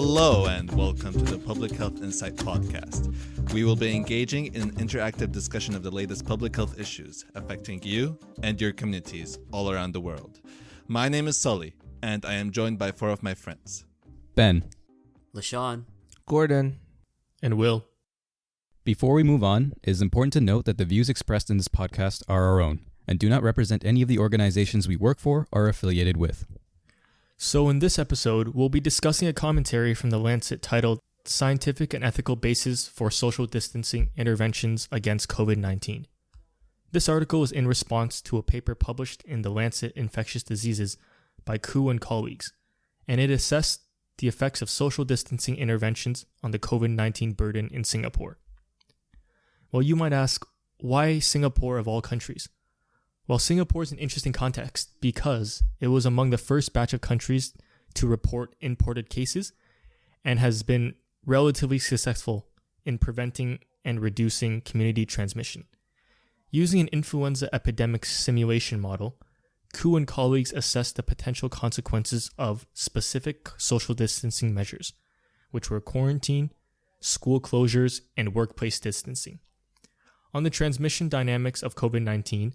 Hello and welcome to the Public Health Insight podcast. We will be engaging in an interactive discussion of the latest public health issues affecting you and your communities all around the world. My name is Sully, and I am joined by four of my friends. Ben, LaShawn, Gordon, and Will. Before we move on, it is important to note that the views expressed in this podcast are our own and do not represent any of the organizations we work for or are affiliated with. So in this episode, we'll be discussing a commentary from The Lancet titled Scientific and Ethical Basis for Social Distancing Interventions Against COVID-19. This article is in response to a paper published in The Lancet Infectious Diseases by Koo and colleagues, and it assessed the effects of social distancing interventions on the COVID-19 burden in Singapore. Well, you might ask, why Singapore of all countries? Well, Singapore is an interesting context because it was among the first batch of countries to report imported cases and has been relatively successful in preventing and reducing community transmission. Using an influenza epidemic simulation model, Koo and colleagues assessed the potential consequences of specific social distancing measures, which were quarantine, school closures, and workplace distancing. On the transmission dynamics of COVID-19,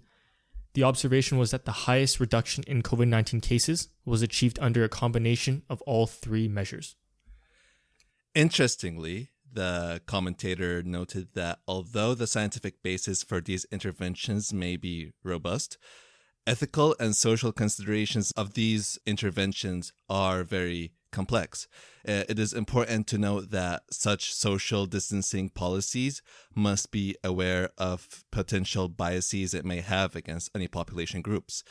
the observation was that the highest reduction in COVID-19 cases was achieved under a combination of all three measures. Interestingly, the commentator noted that although the scientific basis for these interventions may be robust, ethical and social considerations of these interventions are very complex. It is important to note that such social distancing policies must be aware of potential biases it may have against any population groups.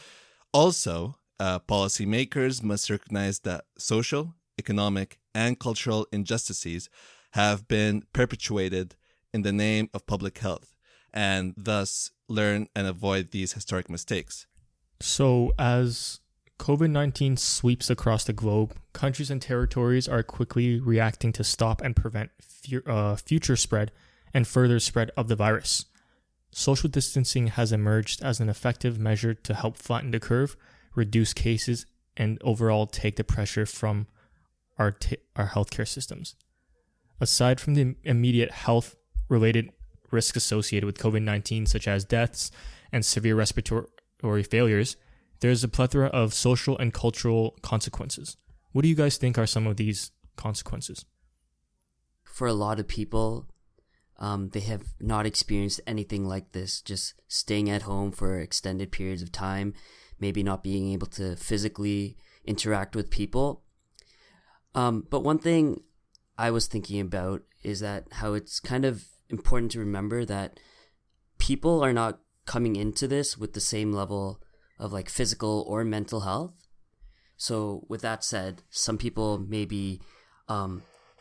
Also, policymakers must recognize that social, economic, and cultural injustices have been perpetuated in the name of public health, and thus learn and avoid these historic mistakes. So, as COVID-19 sweeps across the globe, countries and territories are quickly reacting to stop and prevent future spread and further spread of the virus. Social distancing has emerged as an effective measure to help flatten the curve, reduce cases, and overall take the pressure from our healthcare systems. Aside from the immediate health-related risks associated with COVID-19, such as deaths and severe respiratory failures, there's a plethora of social and cultural consequences. What do you guys think are some of these consequences? for a lot of people, they have not experienced anything like this, just staying at home for extended periods of time, maybe not being able to physically interact with people. But one thing I was thinking about is that how it's kind of important to remember that people are not coming into this with the same level of like physical or mental health. So with that said, some people may be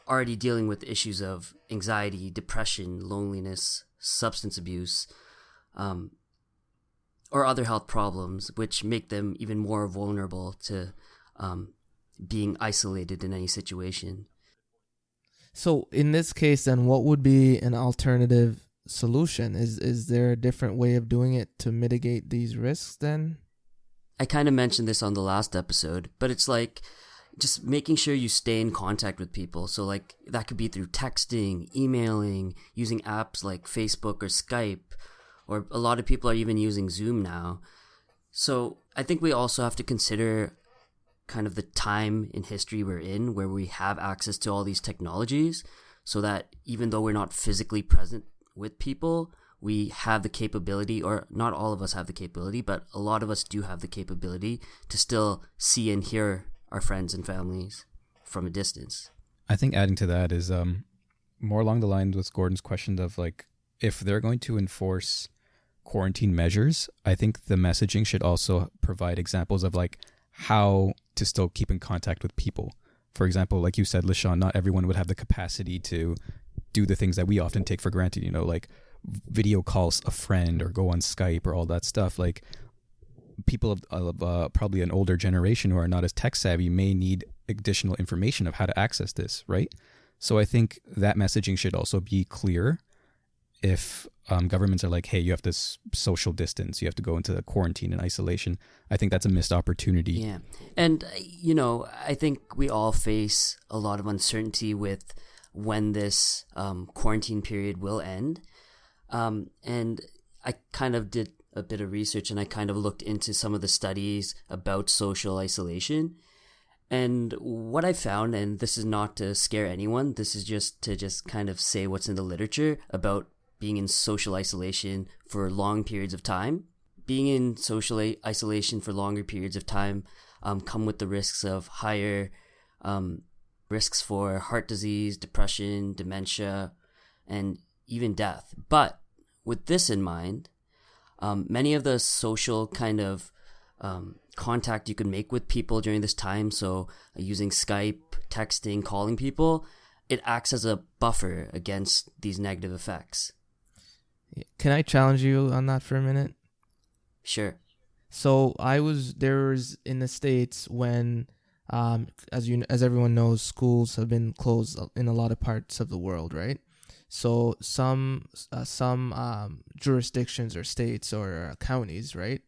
already dealing with issues of anxiety, depression, loneliness, substance abuse, or other health problems, which make them even more vulnerable to being isolated in any situation. So in this case, then, what would be an alternative solution? Is there a different way of doing it to mitigate these risks then? I kind of mentioned this on the last episode, but it's like just making sure you stay in contact with people. So like that could be through texting, emailing, using apps like Facebook or Skype, or a lot of people are even using Zoom now. So I think we also have to consider kind of the time in history we're in where we have access to all these technologies, so that even though we're not physically present with people, we have the capability, or not all of us have the capability, but a lot of us do have the capability to still see and hear our friends and families from a distance. I think adding to that is more along the lines with Gordon's question of like, if they're going to enforce quarantine measures, I think the messaging should also provide examples of like how to still keep in contact with people. For example, like you said, LaShawn, not everyone would have the capacity to do the things that we often take for granted, you know, like video calls a friend or go on Skype or all that stuff. Like people of probably an older generation who are not as tech savvy may need additional information of how to access this, right? So I think that messaging should also be clear if governments are like, hey, you have to social distance, you have to go into quarantine and isolation, I think that's a missed opportunity. Yeah. And, I think we all face a lot of uncertainty with when this quarantine period will end. And I kind of did a bit of research, and I kind of looked into some of the studies about social isolation. And what I found, and this is not to scare anyone, this is just to kind of say what's in the literature about being in social isolation for long periods of time. Being in social isolation for longer periods of time come with the risks of higher risks for heart disease, depression, dementia, and even death. But with this in mind, many of the social kind of contact you can make with people during this time, so using Skype, texting, calling people, it acts as a buffer against these negative effects. Can I challenge you on that for a minute? Sure. So there was in the States when, as everyone knows, schools have been closed in a lot of parts of the world, right? So some jurisdictions or states or counties, right?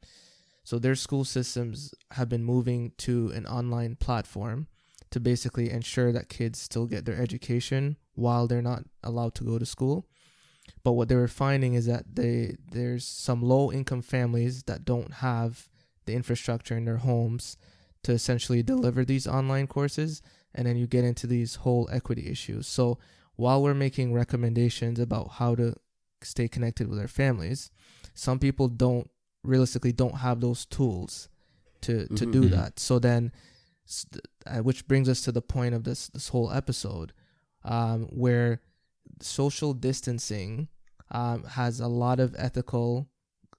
So their school systems have been moving to an online platform to basically ensure that kids still get their education while they're not allowed to go to school. But what they were finding is that there's some low-income families that don't have the infrastructure in their homes to essentially deliver these online courses, and then you get into these whole equity issues. So while we're making recommendations about how to stay connected with their families, some people realistically don't have those tools to do that. So then, which brings us to the point of this whole episode, where social distancing has a lot of ethical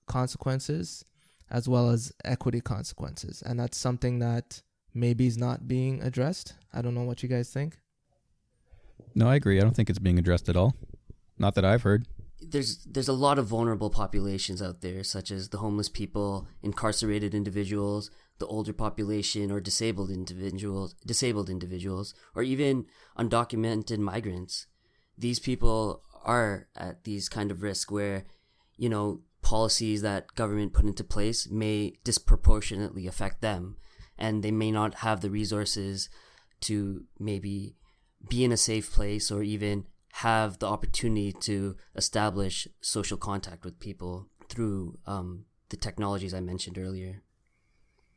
consequences as well as equity consequences, and that's something that maybe is not being addressed. I don't know what you guys think. No, I agree. I don't think it's being addressed at all. Not that I've heard. There's a lot of vulnerable populations out there, such as the homeless people, incarcerated individuals, the older population, or disabled individuals, or even undocumented migrants. These people are at these kind of risk where, policies that government put into place may disproportionately affect them, and they may not have the resources to maybe be in a safe place or even have the opportunity to establish social contact with people through the technologies I mentioned earlier.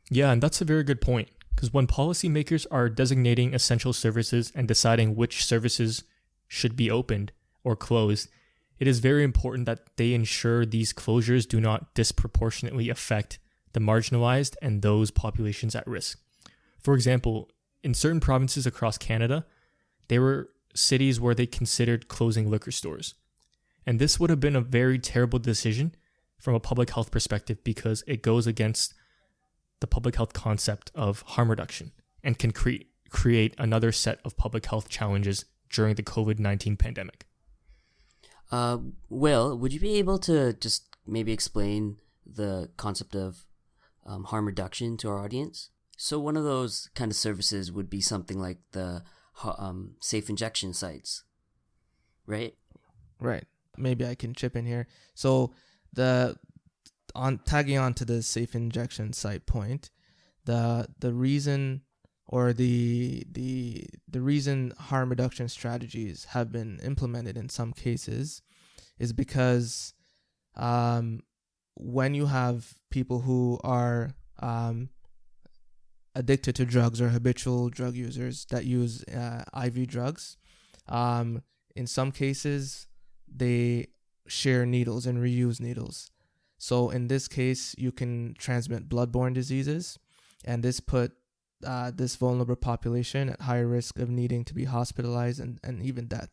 Yeah, and that's a very good point, because when policymakers are designating essential services and deciding which services should be opened or closed, it is very important that they ensure these closures do not disproportionately affect the marginalized and those populations at risk. For example, in certain provinces across Canada, there were cities where they considered closing liquor stores. And this would have been a very terrible decision from a public health perspective, because it goes against the public health concept of harm reduction and can create another set of public health challenges during the COVID-19 pandemic. Will, would you be able to just maybe explain the concept of harm reduction to our audience? So one of those kind of services would be something like the safe injection sites, right? Right. Maybe I can chip in here. So tagging on to the safe injection site point, the reason or the reason harm reduction strategies have been implemented in some cases is because when you have people who are addicted to drugs or habitual drug users that use IV drugs, in some cases they share needles and reuse needles. So in this case, you can transmit bloodborne diseases, and this put this vulnerable population at higher risk of needing to be hospitalized and even death.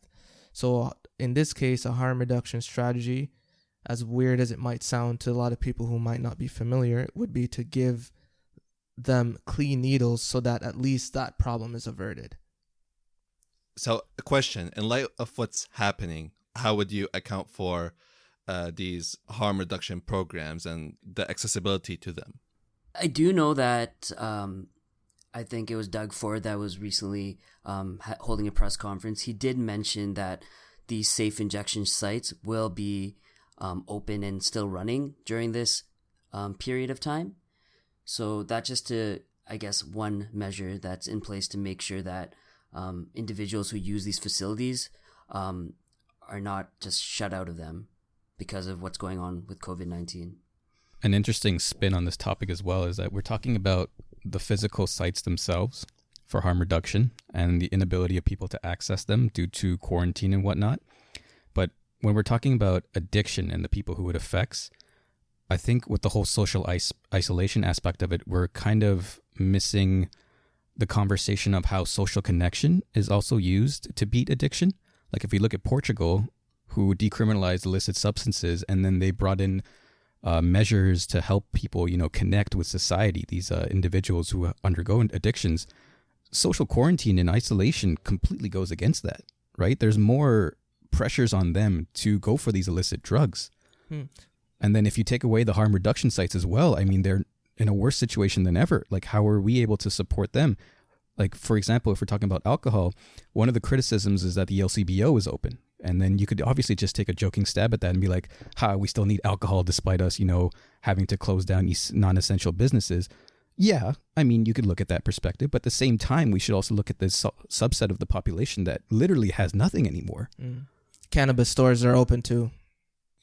So in this case, a harm reduction strategy, as weird as it might sound to a lot of people who might not be familiar, would be to give them clean needles so that at least that problem is averted. So a question, in light of what's happening, how would you account for these harm reduction programs and the accessibility to them? I do know that I think it was Doug Ford that was recently holding a press conference. He did mention that these safe injection sites will be open and still running during this period of time. So that's just I guess, one measure that's in place to make sure that individuals who use these facilities are not just shut out of them because of what's going on with COVID-19. An interesting spin on this topic as well is that we're talking about the physical sites themselves for harm reduction and the inability of people to access them due to quarantine and whatnot. But when we're talking about addiction and the people who it affects, I think with the whole social isolation aspect of it, we're kind of missing the conversation of how social connection is also used to beat addiction. Like if we look at Portugal, who decriminalized illicit substances, and then they brought in measures to help people, connect with society, these individuals who undergo addictions. Social quarantine and isolation completely goes against that, right? There's more pressures on them to go for these illicit drugs. And then if you take away the harm reduction sites as well, I mean, they're in a worse situation than ever. Like, how are we able to support them? Like, for example, if we're talking about alcohol, one of the criticisms is that the LCBO is open. And then you could obviously just take a joking stab at that and be like, we still need alcohol despite us, having to close down non-essential businesses. Yeah, I mean, you could look at that perspective. But at the same time, we should also look at this subset of the population that literally has nothing anymore. Cannabis stores are open too.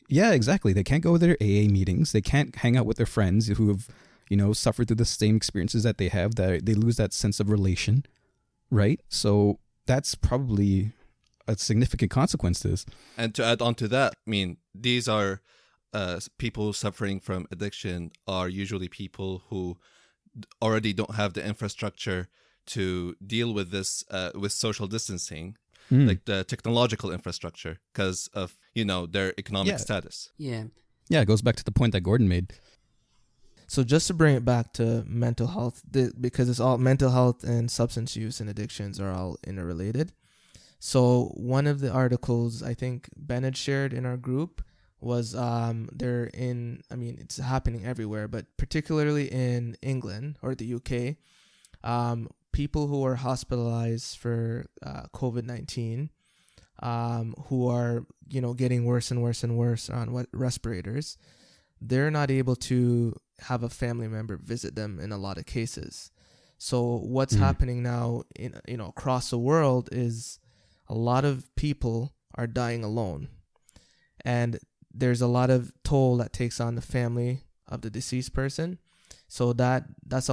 Yeah, exactly. They can't go to their AA meetings. They can't hang out with their friends who have, suffered through the same experiences that they have, that they lose that sense of relation, right? So that's probably a significant consequence to this. And to add on to that, I mean, these are people suffering from addiction are usually people who already don't have the infrastructure to deal with this, with social distancing, like the technological infrastructure, because of, their economic status. Yeah. Yeah, it goes back to the point that Gordon made. So just to bring it back to mental health, because it's all mental health and substance use and addictions are all interrelated. So one of the articles I think Ben had shared in our group was it's happening everywhere, but particularly in England or the UK, people who are hospitalized for COVID-19, who are, getting worse and worse and worse on respirators, they're not able to have a family member visit them in a lot of cases. So what's happening now in across the world is a lot of people are dying alone, and there's a lot of toll that takes on the family of the deceased person. So that's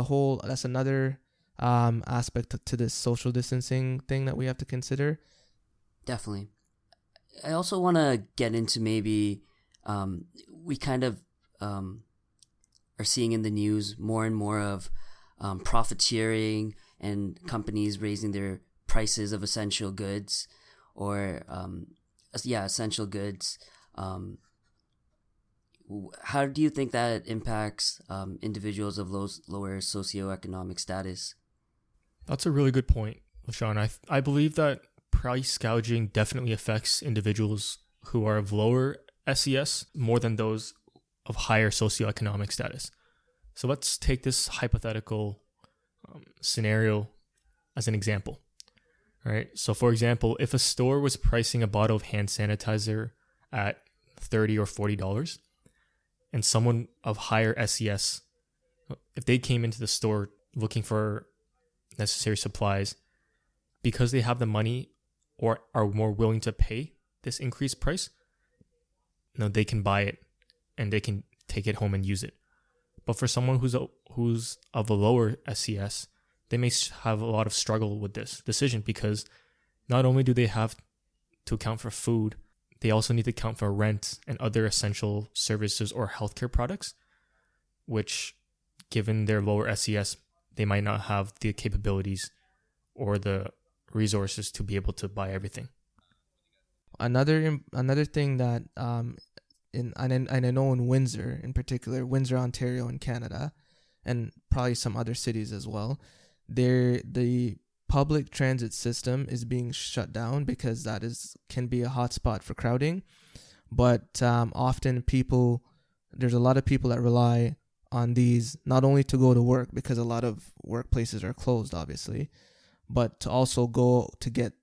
another aspect to this social distancing thing that we have to consider. Definitely. I also want to get into maybe we kind of are seeing in the news more and more of profiteering and companies raising their prices of essential goods or essential goods. How do you think that impacts individuals of lower socioeconomic status? That's a really good point, LaShawn. I believe that price gouging definitely affects individuals who are of lower SES more than those of higher socioeconomic status. So let's take this hypothetical scenario as an example. All right. So for example, if a store was pricing a bottle of hand sanitizer at $30 or $40, and someone of higher SES, if they came into the store looking for necessary supplies, because they have the money or are more willing to pay this increased price, they can buy it and they can take it home and use it. But for someone who's of a lower SES, they may have a lot of struggle with this decision, because not only do they have to account for food, they also need to account for rent and other essential services or healthcare products, which, given their lower SES, they might not have the capabilities or the resources to be able to buy everything. Another thing that and I know in Windsor in particular, Windsor, Ontario in Canada, and probably some other cities as well, the public transit system is being shut down because that can be a hotspot for crowding. But often there's a lot of people that rely on these not only to go to work, because a lot of workplaces are closed obviously, but to also go to get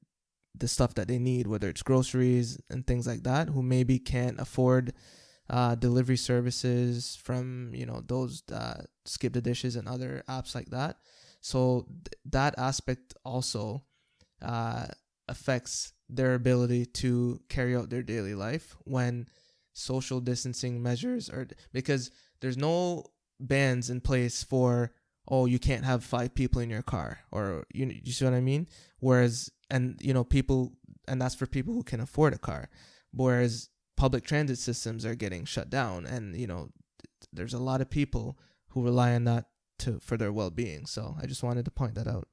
the stuff that they need, whether it's groceries and things like that, who maybe can't afford delivery services from, those Skip the Dishes and other apps like that. So that aspect also affects their ability to carry out their daily life when social distancing measures are, because there's no bans in place for, oh, you can't have 5 people in your car, or you see what I mean? Whereas, and people, and that's for people who can afford a car, whereas public transit systems are getting shut down, and there's a lot of people who rely on that for their well-being. So I just wanted to point that out.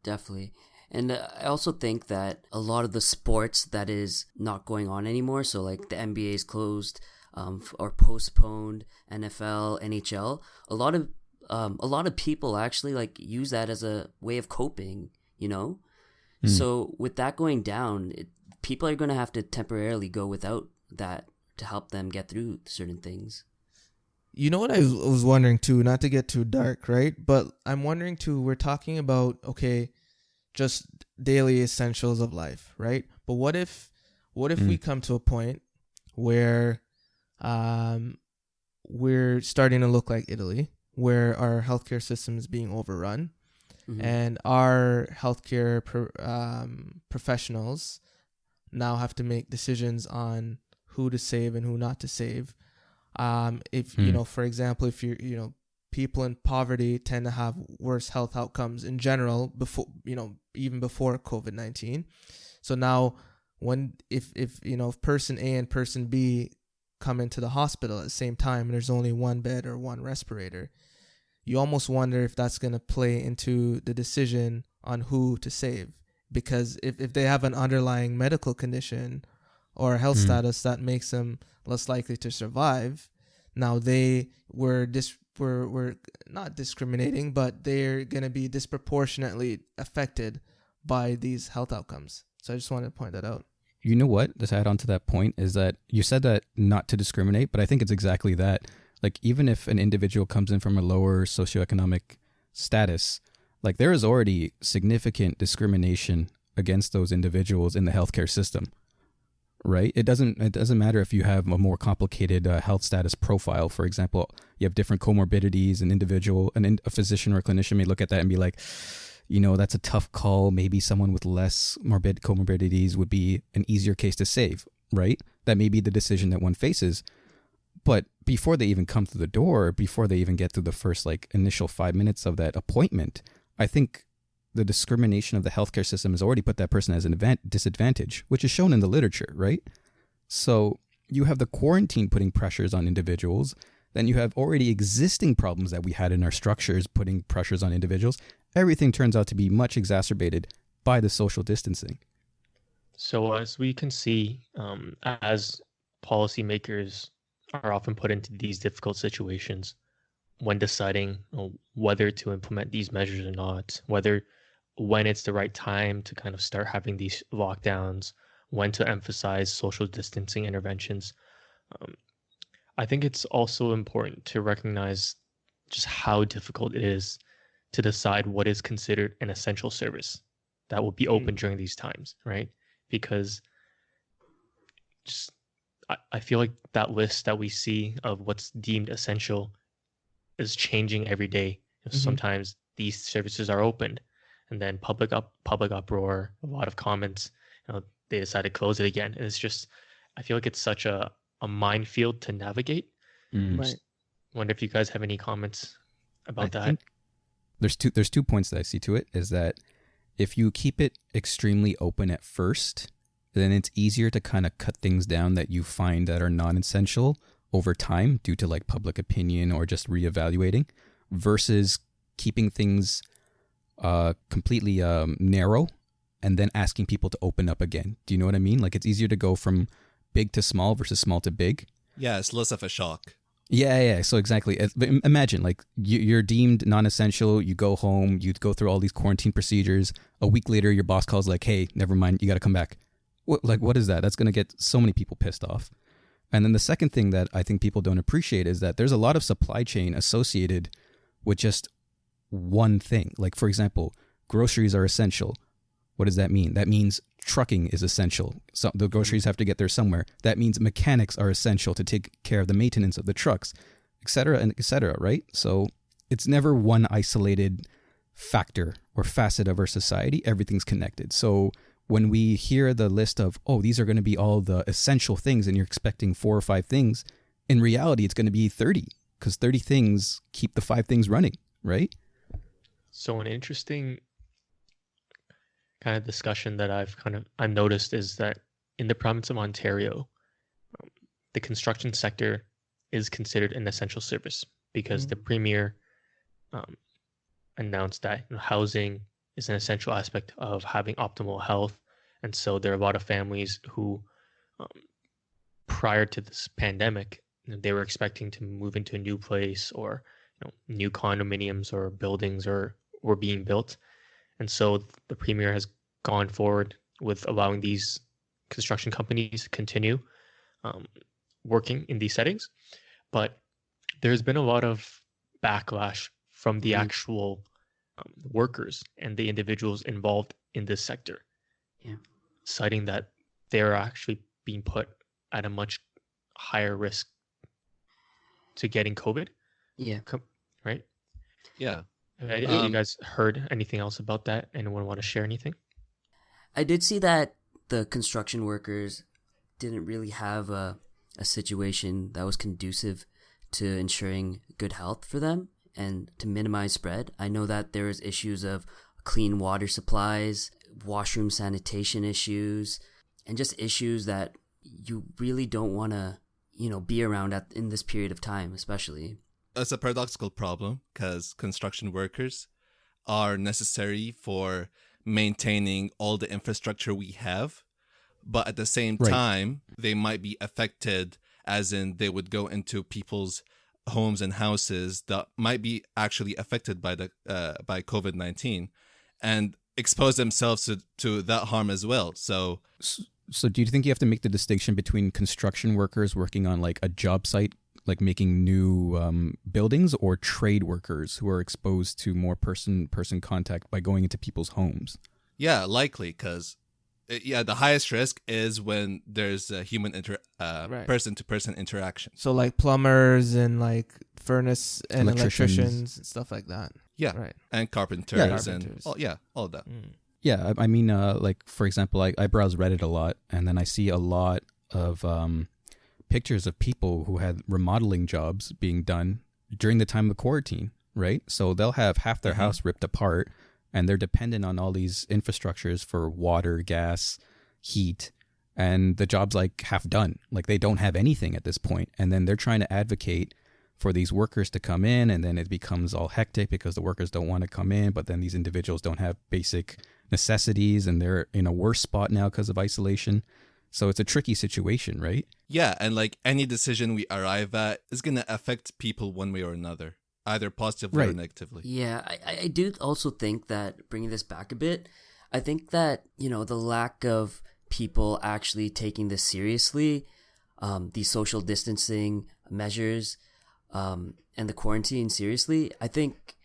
Definitely. And I also think that a lot of the sports that is not going on anymore, so like the NBA is closed or postponed, NFL, NHL, a lot of people actually like use that as a way of coping, So with that going down, people are going to have to temporarily go without that to help them get through certain things. You know what I was wondering too, not to get too dark, right? But I'm wondering too, we're talking about, okay, just daily essentials of life, right? But what if we come to a point where we're starting to look like Italy, where our healthcare system is being overrun, and our healthcare professionals now have to make decisions on who to save and who not to save. If for example, if you're people in poverty tend to have worse health outcomes in general before even before COVID-19. So now if person A and person B come into the hospital at the same time and there's only one bed or one respirator, you almost wonder if that's going to play into the decision on who to save. Because if they have an underlying medical condition or a health status that makes them less likely to survive, now they were not discriminating, but they're going to be disproportionately affected by these health outcomes. So I just wanted to point that out. You know what? Just add on to that point is that you said that not to discriminate, but I think it's exactly that. Like, even if an individual comes in from a lower socioeconomic status, like there is already significant discrimination against those individuals in the healthcare system, right? It doesn't matter if you have a more complicated health status profile. For example, you have different comorbidities. A physician or a clinician may look at that and be like, that's a tough call. Maybe someone with less comorbidities would be an easier case to save, right? That may be the decision that one faces. But before they even come through the door, before they even get through the first initial 5 minutes of that appointment, I think the discrimination of the healthcare system has already put that person as an disadvantage, which is shown in the literature, right? So you have the quarantine putting pressures on individuals. Then you have already existing problems that we had in our structures putting pressures on individuals. Everything turns out to be much exacerbated by the social distancing. So as we can see, as policymakers are often put into these difficult situations when deciding whether to implement these measures or not, when it's the right time to kind of start having these lockdowns, when to emphasize social distancing interventions. I think it's also important to recognize just how difficult it is to decide what is considered an essential service that will be open during these times, right? Because I feel like that list that we see of what's deemed essential is changing every day. Sometimes these services are opened, and then public uproar, a lot of comments, they decide to close it again. And it's just, I feel like it's such a minefield to navigate. Right. Wonder if you guys have any comments about that. Think there's 2 points that I see to it, is that if you keep it extremely open at first, then it's easier to kind of cut things down that you find that are non-essential over time due to public opinion or just reevaluating, versus keeping things completely narrow and then asking people to open up again. Do you know what I mean? It's easier to go from big to small versus small to big. Yeah, it's less of a shock. Yeah. So exactly. Imagine you're deemed non-essential. You go home. You go through all these quarantine procedures. A week later, your boss calls hey, never mind. You got to come back. What is that? That's going to get so many people pissed off. And then the second thing that I think people don't appreciate is that there's a lot of supply chain associated with just one thing. For example, groceries are essential. What does that mean? That means trucking is essential. So the groceries have to get there somewhere. That means mechanics are essential to take care of the maintenance of the trucks, et cetera, and et cetera, right? So it's never one isolated factor or facet of our society. Everything's connected. So when we hear the list of, oh, these are going to be all the essential things and you're expecting 4 or 5 things, in reality, it's going to be 30 because 30 things keep the 5 things running, right? So an interesting kind of discussion that I've noticed is that in the province of Ontario, the construction sector is considered an essential service because the premier announced that housing is an essential aspect of having optimal health. And so there are a lot of families who, prior to this pandemic, they were expecting to move into a new place or new condominiums or buildings or were being built. And so the premier has gone forward with allowing these construction companies to continue working in these settings. But there's been a lot of backlash from the actual workers and the individuals involved in this sector, citing that they're actually being put at a much higher risk to getting COVID. Yeah. Right? Yeah. Have you guys heard anything else about that? Anyone want to share anything? I did see that the construction workers didn't really have a situation that was conducive to ensuring good health for them and to minimize spread. I know that there was issues of clean water supplies, washroom sanitation issues, and just issues that you really don't want to, be around in this period of time, especially. It's a paradoxical problem because construction workers are necessary for maintaining all the infrastructure we have, but at the same time, they might be affected, as in they would go into people's homes and houses that might be actually affected by by COVID-19 and expose themselves to that harm as well. So do you think you have to make the distinction between construction workers working on like a job site, like making new buildings, or trade workers who are exposed to more person-person contact by going into people's homes? Yeah, likely, because the highest risk is when there's a human person-to-person interaction. So like plumbers and like furnace and electricians and stuff like that. Yeah, right. And carpenters. And all of that. Yeah, I mean, like for example, I browse Reddit a lot, and then I see a lot of pictures of people who had remodeling jobs being done during the time of quarantine, right? So they'll have half their house ripped apart, and they're dependent on all these infrastructures for water, gas, heat, and the job's like half done. Like they don't have anything at this point. And then they're trying to advocate for these workers to come in, and then it becomes all hectic because the workers don't want to come in, but then these individuals don't have basic necessities, and they're in a worse spot now because of isolation. So it's a tricky situation, right? Yeah, and like any decision we arrive at is going to affect people one way or another, either positively or negatively. Yeah, I do also think that, bringing this back a bit, I think that, the lack of people actually taking this seriously, these social distancing measures, and the quarantine seriously, I think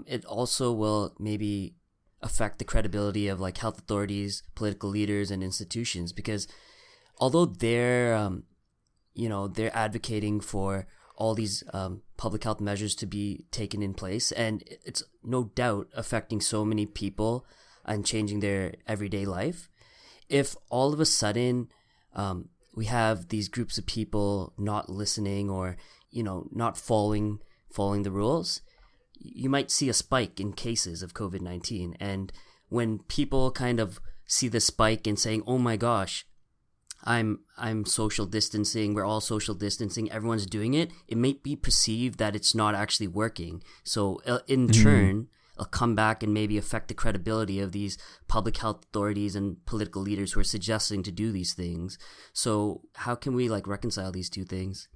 it also will maybe affect the credibility of like health authorities, political leaders, and institutions, because although they're advocating for all these public health measures to be taken in place, and it's no doubt affecting so many people and changing their everyday life, if all of a sudden we have these groups of people not listening or not following the rules, you might see a spike in cases of COVID-19. And when people kind of see the spike and saying, oh my gosh, I'm social distancing, we're all social distancing, everyone's doing it, it may be perceived that it's not actually working. So in turn, it'll come back and maybe affect the credibility of these public health authorities and political leaders who are suggesting to do these things. So how can we like reconcile these two things?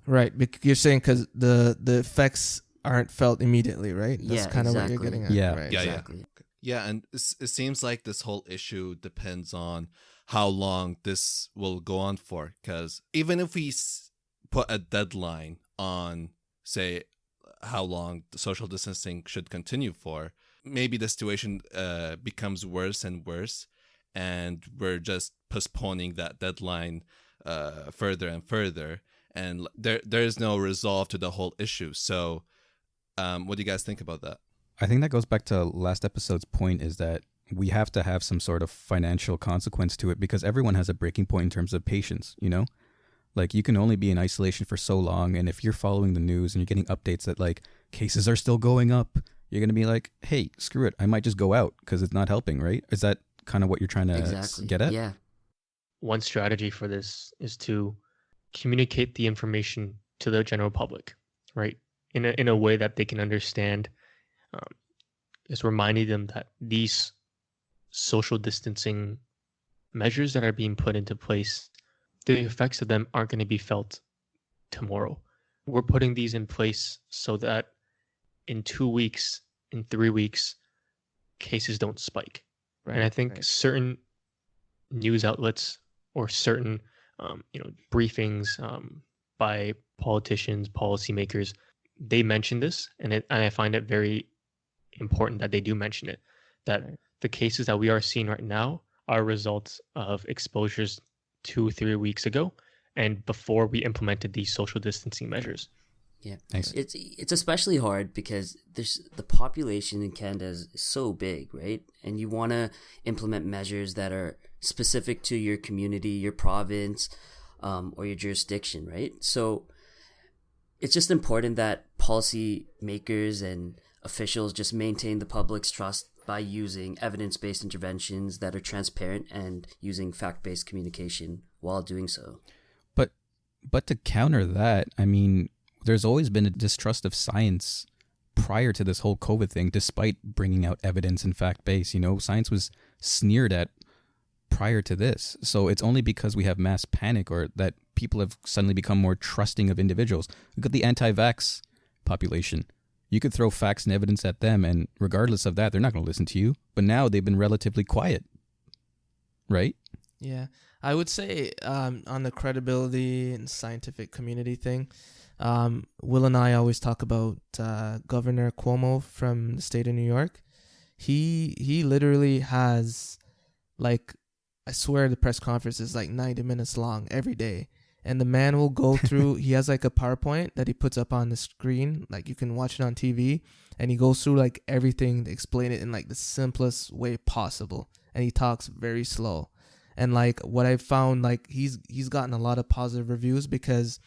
Right. You're saying because the effects aren't felt immediately, right? That's kind of what you're getting at. Yeah. Right. Exactly. Yeah, and it seems like this whole issue depends on how long this will go on for. Because even if we put a deadline on, say, how long the social distancing should continue for, maybe the situation becomes worse and worse. and we're just postponing that deadline further and further, and there is no resolve to the whole issue. So what do you guys think about that? I think that goes back to last episode's point, is that we have to have some sort of financial consequence to it, because everyone has a breaking point in terms of patience, you know? Like, you can only be in isolation for so long, and if you're following the news and you're getting updates that, like, cases are still going up, you're going to be like, hey, screw it, I might just go out because it's not helping, right? Is that kind of what you're trying to get at? Yeah. One strategy for this is to communicate the information to the general public, right? In a way that they can understand. Is reminding them that these social distancing measures that are being put into place, the effects of them aren't going to be felt tomorrow. We're putting these in place so that in 2 weeks, in 3 weeks, cases don't spike. Right. And I think certain news outlets or certain briefings by politicians, policymakers, they mention this, and I find it very important that they do mention it, that the cases that we are seeing right now are results of exposures 2-3 weeks ago and before we implemented these social distancing measures. Yeah, Nice. It's especially hard because the population in Canada is so big, right? And you want to implement measures that are specific to your community, your province, or your jurisdiction, right? So it's just important that policy makers and officials just maintain the public's trust by using evidence-based interventions that are transparent and using fact-based communication while doing so. But to counter that, I mean, there's always been a distrust of science prior to this whole COVID thing, despite bringing out evidence and fact-based. You know, science was sneered at prior to this. So it's only because we have mass panic or that people have suddenly become more trusting of individuals. Look at the anti-vax population. You could throw facts and evidence at them, and regardless of that, they're not going to listen to you. But now they've been relatively quiet, right? Yeah, I would say on the credibility and scientific community thing, Will and I always talk about Governor Cuomo from the state of New York. He literally has, like, I swear the press conference is like 90 minutes long every day. And the man will go through, he has like a PowerPoint that he puts up on the screen, like you can watch it on TV, and he goes through like everything to explain it in like the simplest way possible. And he talks very slow. And like what I found, like he's gotten a lot of positive reviews because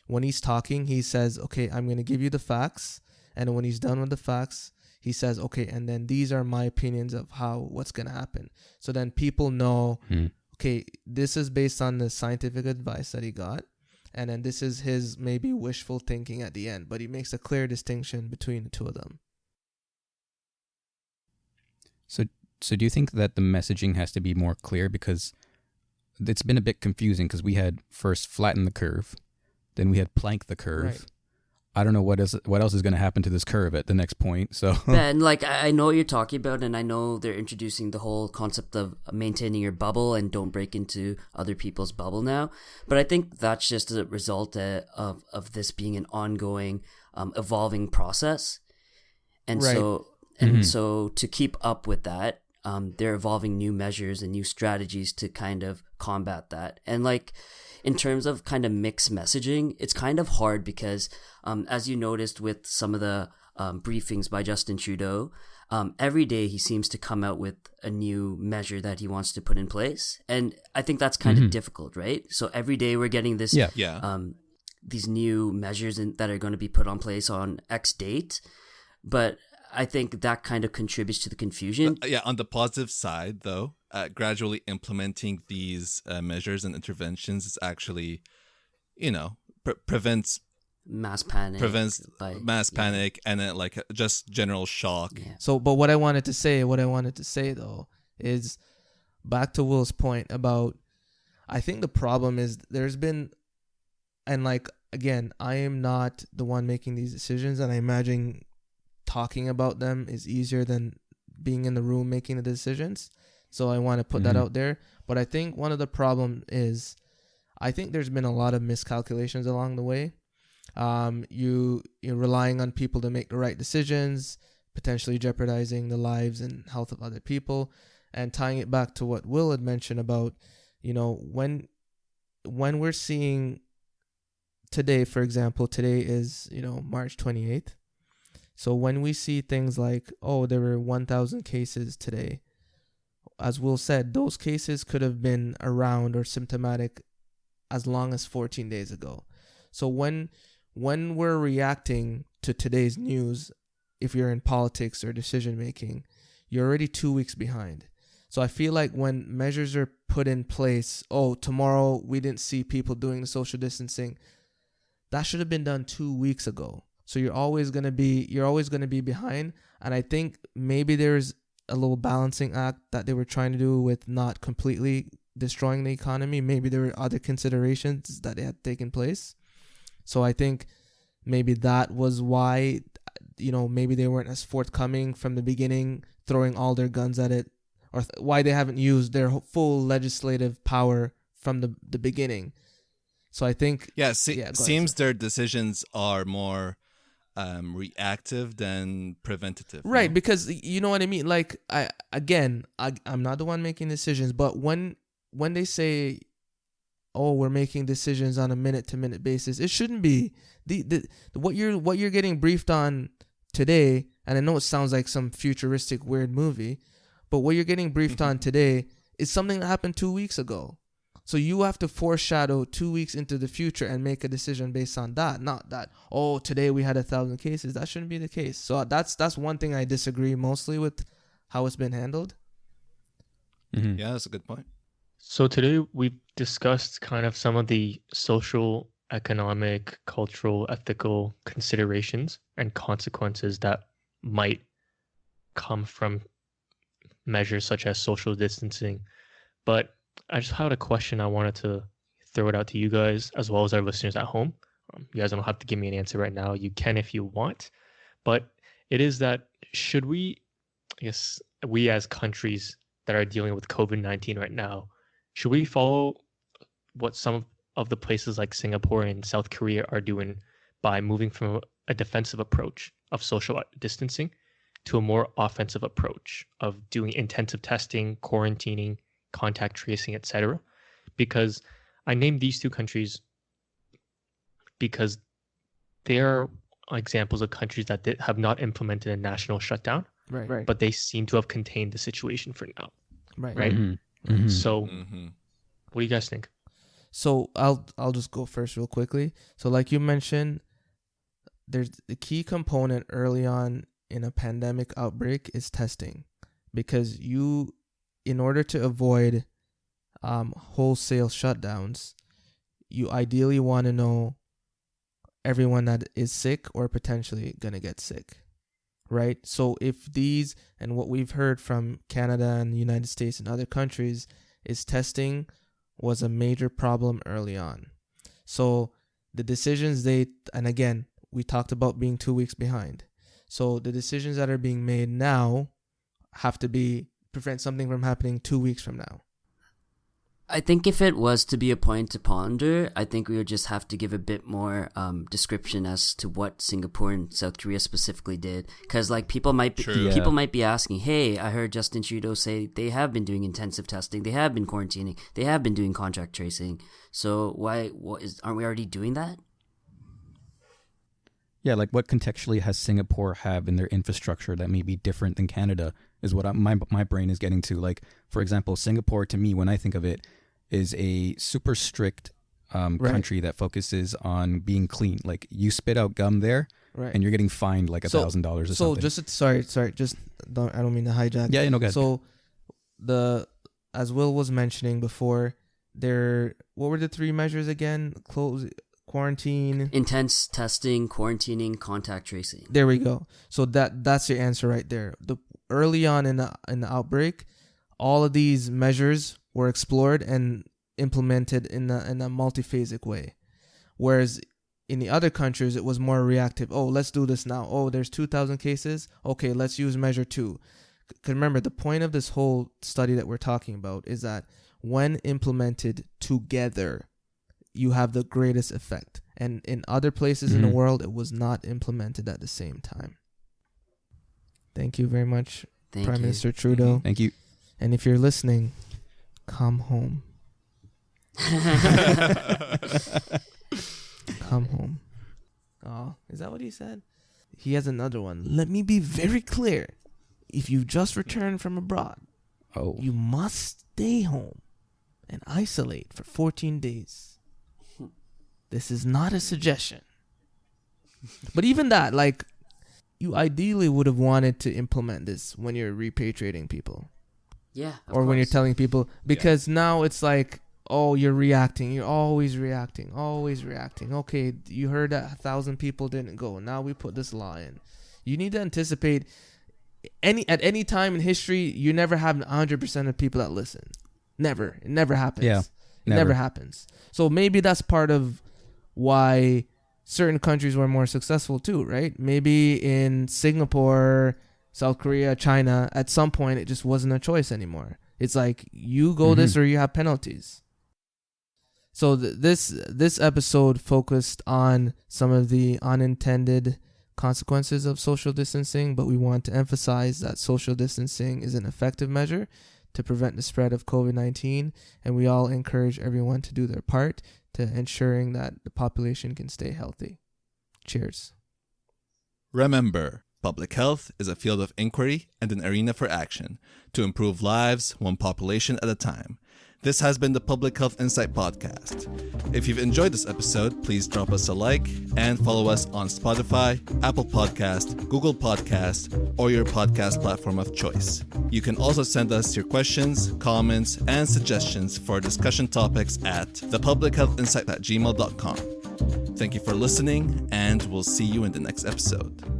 when he's talking, he says, okay, I'm going to give you the facts. And when he's done with the facts, he says, okay, and then these are my opinions of what's going to happen. So then people know, okay, this is based on the scientific advice that he got. And then this is his maybe wishful thinking at the end. But he makes a clear distinction between the two of them. So do you think that the messaging has to be more clear? Because it's been a bit confusing because we had first flatten the curve, then we had plank the curve. Right. I don't know what else is going to happen to this curve at the next point. So Ben, like I know what you're talking about, and I know they're introducing the whole concept of maintaining your bubble and don't break into other people's bubble now. But I think that's just a result of this being an ongoing, evolving process. And right. So to keep up with that, they're evolving new measures and new strategies to kind of combat that. And like in terms of kind of mixed messaging, it's kind of hard because as you noticed with some of the briefings by Justin Trudeau, every day he seems to come out with a new measure that he wants to put in place. And I think that's kind of difficult, right? So every day we're getting this, these new measures that are going to be put on place on X date. But I think that kind of contributes to the confusion. On the positive side, though, gradually implementing these measures and interventions is actually, prevents mass panic. Panic and then like just general shock. Yeah. So, but what I wanted to say though is back to Will's point about, I think the problem is there's been, and like, again, I am not the one making these decisions, and I imagine talking about them is easier than being in the room making the decisions. So I want to put that out there. But I think one of the problem is, I think there's been a lot of miscalculations along the way. You're relying on people to make the right decisions, potentially jeopardizing the lives and health of other people. And tying it back to what Will had mentioned about, when we're seeing today, for example, today is, March 28th. So when we see things like, there were 1,000 cases today, as Will said, those cases could have been around or symptomatic as long as 14 days ago. So when we're reacting to today's news, if you're in politics or decision making, you're already 2 weeks behind. So I feel like when measures are put in place, tomorrow we didn't see people doing the social distancing, that should have been done 2 weeks ago. So you're always gonna be behind. And I think maybe there's a little balancing act that they were trying to do with not completely destroying the economy. Maybe there were other considerations that had taken place. So I think maybe that was why, maybe they weren't as forthcoming from the beginning, throwing all their guns at it, or why they haven't used their full legislative power from the beginning. So I think... seems their decisions are more reactive than preventative. Right, because you know what I mean? Like, I'm not the one making decisions, but when they say, we're making decisions on a minute-to-minute basis, it shouldn't be. What you're getting briefed on today, and I know it sounds like some futuristic weird movie, but what you're getting briefed on today is something that happened 2 weeks ago. So you have to foreshadow 2 weeks into the future and make a decision based on that, not that, today we had 1,000 cases. That shouldn't be the case. So that's one thing I disagree mostly with how it's been handled. Mm-hmm. Yeah, that's a good point. So today we've discussed kind of some of the social, economic, cultural, ethical considerations and consequences that might come from measures such as social distancing. But I just had a question I wanted to throw it out to you guys as well as our listeners at home. You guys don't have to give me an answer right now. You can if you want. But it is that should we as countries that are dealing with COVID-19 right now, should we follow what some of the places like Singapore and South Korea are doing by moving from a defensive approach of social distancing to a more offensive approach of doing intensive testing, quarantining, contact tracing, etc.? Because I named these two countries because they are examples of countries that have not implemented a national shutdown, right? But they seem to have contained the situation for now, right? Mm-hmm. Mm-hmm. So, what do you guys think? So I'll just go first real quickly. So like you mentioned, there's the key component early on in a pandemic outbreak is testing, because in order to avoid wholesale shutdowns, you ideally want to know everyone that is sick or potentially going to get sick, right? So if these, and what we've heard from Canada and the United States and other countries, is testing was a major problem early on. So the decisions and again, we talked about being 2 weeks behind. So the decisions that are being made now have to prevent something from happening 2 weeks from now. I think if it was to be a point to ponder, I think we would just have to give a bit more description as to what Singapore and South Korea specifically did. Because people might be asking, hey, I heard Justin Trudeau say they have been doing intensive testing, they have been quarantining, they have been doing contact tracing. So aren't we already doing that? Yeah, like what contextually has Singapore have in their infrastructure that may be different than Canada is what my brain is getting to. Like, for example, Singapore, to me, when I think of it, is a super strict country that focuses on being clean. Like, you spit out gum there, and you're getting fined like $1,000 or something. So I don't mean to hijack. Yeah, no, go ahead. So as Will was mentioning before, what were the three measures again? Quarantine, intense testing, quarantining, contact tracing. There we go. So that's your answer right there. Early on in the outbreak, all of these measures were explored and implemented in a multiphasic way. Whereas in the other countries, it was more reactive. Let's do this now. There's 2,000 cases. Okay, let's use measure 2. Because remember, the point of this whole study that we're talking about is that when implemented together, you have the greatest effect. And in other places in the world, it was not implemented at the same time. Thank you very much, Prime Minister Trudeau. Thank you. And if you're listening, come home. Come home. Oh, is that what he said? He has another one. Let me be very clear. If you've just returned from abroad, you must stay home and isolate for 14 days. This is not a suggestion. But even that, like, you ideally would have wanted to implement this when you're repatriating people. Yeah. Or when you're telling people, because now it's like, oh, you're reacting. You're always reacting. Okay, you heard that 1,000 people didn't go. Now we put this law in. You need to anticipate at any time in history, you never have 100% of people that listen. Never. It never happens. Yeah, it never happens. So maybe that's part of why certain countries were more successful too, right? Maybe in Singapore, South Korea, China, at some point it just wasn't a choice anymore. It's like you go this or you have penalties. So this episode focused on some of the unintended consequences of social distancing, but we want to emphasize that social distancing is an effective measure to prevent the spread of COVID-19, and we all encourage everyone to do their part to ensuring that the population can stay healthy. Cheers. Remember, public health is a field of inquiry and an arena for action to improve lives one population at a time. This has been the Public Health Insight podcast. If you've enjoyed this episode, please drop us a like and follow us on Spotify, Apple Podcast, Google Podcast, or your podcast platform of choice. You can also send us your questions, comments, and suggestions for discussion topics at thepublichealthinsight@gmail.com. Thank you for listening, and we'll see you in the next episode.